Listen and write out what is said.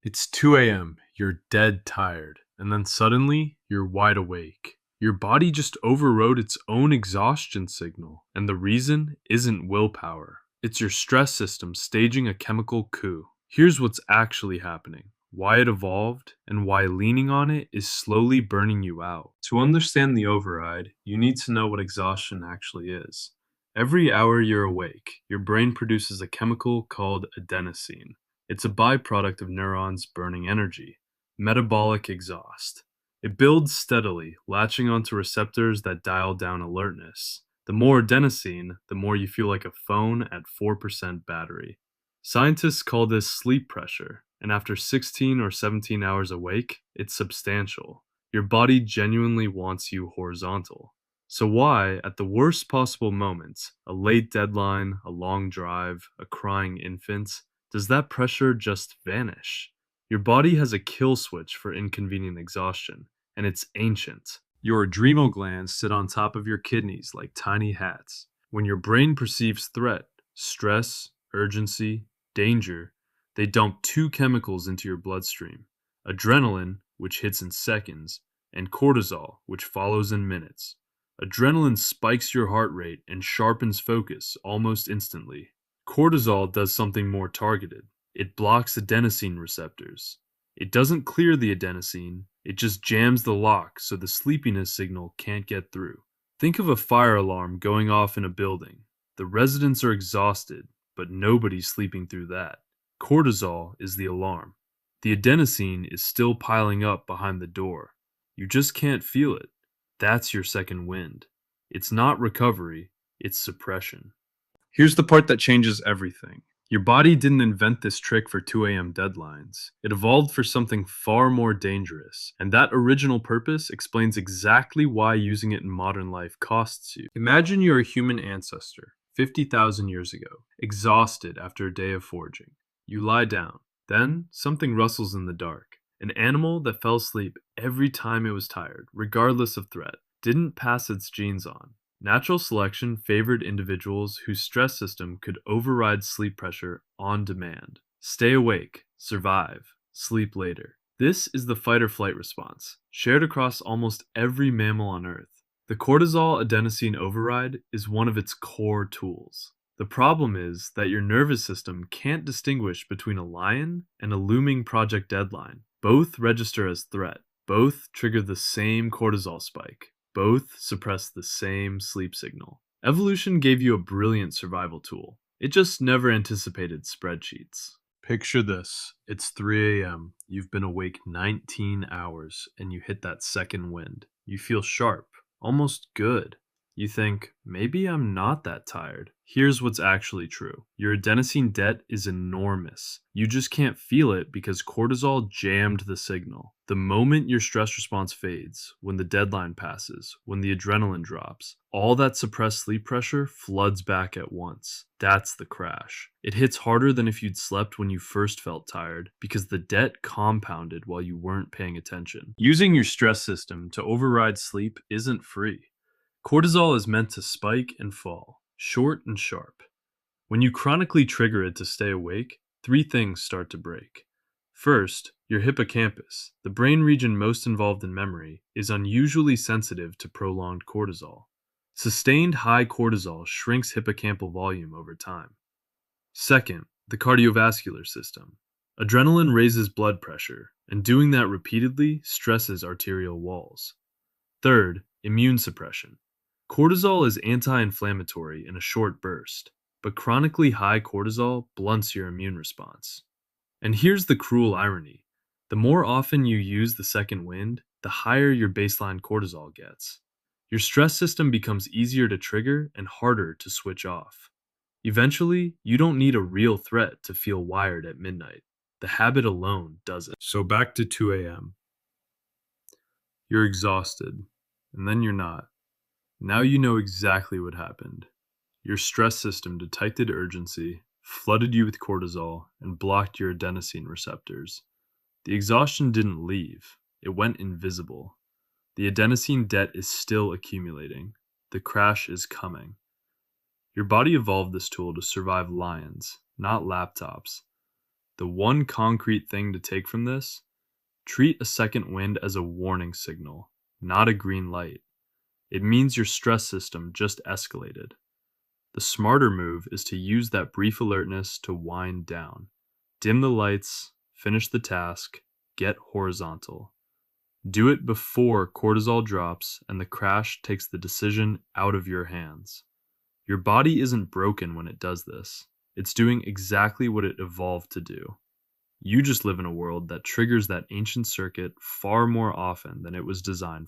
It's 2 a.m., you're dead tired, and then suddenly you're wide awake. Your body just overrode its own exhaustion signal, and the reason isn't willpower. It's your stress system staging a chemical coup. Here's what's actually happening, why it evolved, and why leaning on it is slowly burning you out. To understand the override, you need to know what exhaustion actually is. Every hour you're awake, your brain produces a chemical called adenosine. It's a byproduct of neurons burning energy, metabolic exhaust. It builds steadily, latching onto receptors that dial down alertness. The more adenosine, the more you feel like a phone at 4% battery. Scientists call this sleep pressure, and after 16 or 17 hours awake, it's substantial. Your body genuinely wants you horizontal. So why, at the worst possible moments, a late deadline, a long drive, a crying infant, does that pressure just vanish? Your body has a kill switch for inconvenient exhaustion, and it's ancient. Your adrenal glands sit on top of your kidneys like tiny hats. When your brain perceives threat, stress, urgency, danger, they dump two chemicals into your bloodstream: adrenaline, which hits in seconds, and cortisol, which follows in minutes. Adrenaline spikes your heart rate and sharpens focus almost instantly. Cortisol does something more targeted. It blocks adenosine receptors. It doesn't clear the adenosine, it just jams the lock so the sleepiness signal can't get through. Think of a fire alarm going off in a building. The residents are exhausted, but nobody's sleeping through that. Cortisol is the alarm. The adenosine is still piling up behind the door. You just can't feel it. That's your second wind. It's not recovery, it's suppression. Here's the part that changes everything. Your body didn't invent this trick for 2 a.m. deadlines. It evolved for something far more dangerous, and that original purpose explains exactly why using it in modern life costs you. Imagine you're a human ancestor, 50,000 years ago, exhausted after a day of foraging. You lie down. Then, something rustles in the dark. An animal that fell asleep every time it was tired, regardless of threat, didn't pass its genes on. Natural selection favored individuals whose stress system could override sleep pressure on demand. Stay awake, survive, sleep later. This is the fight or flight response, shared across almost every mammal on Earth. The cortisol adenosine override is one of its core tools. The problem is that your nervous system can't distinguish between a lion and a looming project deadline. Both register as threat. Both trigger the same cortisol spike. Both suppress the same sleep signal. Evolution gave you a brilliant survival tool. It just never anticipated spreadsheets. Picture this. It's 3 a.m. You've been awake 19 hours and you hit that second wind. You feel sharp, almost good. You think, maybe I'm not that tired. Here's what's actually true. Your adenosine debt is enormous. You just can't feel it because cortisol jammed the signal. The moment your stress response fades, when the deadline passes, when the adrenaline drops, all that suppressed sleep pressure floods back at once. That's the crash. It hits harder than if you'd slept when you first felt tired because the debt compounded while you weren't paying attention. Using your stress system to override sleep isn't free. Cortisol is meant to spike and fall, short and sharp. When you chronically trigger it to stay awake, three things start to break. First, your hippocampus, the brain region most involved in memory, is unusually sensitive to prolonged cortisol. Sustained high cortisol shrinks hippocampal volume over time. Second, the cardiovascular system. Adrenaline raises blood pressure, and doing that repeatedly stresses arterial walls. Third, immune suppression. Cortisol is anti-inflammatory in a short burst, but chronically high cortisol blunts your immune response. And here's the cruel irony. The more often you use the second wind, the higher your baseline cortisol gets. Your stress system becomes easier to trigger and harder to switch off. Eventually, you don't need a real threat to feel wired at midnight. The habit alone does it. So back to 2 a.m. You're exhausted, and then you're not. Now you know exactly what happened. Your stress system detected urgency, flooded you with cortisol, and blocked your adenosine receptors. The exhaustion didn't leave, it went invisible. The adenosine debt is still accumulating. The crash is coming. Your body evolved this tool to survive lions, not laptops. The one concrete thing to take from this: treat a second wind as a warning signal, not a green light. It means your stress system just escalated. The smarter move is to use that brief alertness to wind down. Dim the lights, finish the task, get horizontal. Do it before cortisol drops and the crash takes the decision out of your hands. Your body isn't broken when it does this. It's doing exactly what it evolved to do. You just live in a world that triggers that ancient circuit far more often than it was designed for.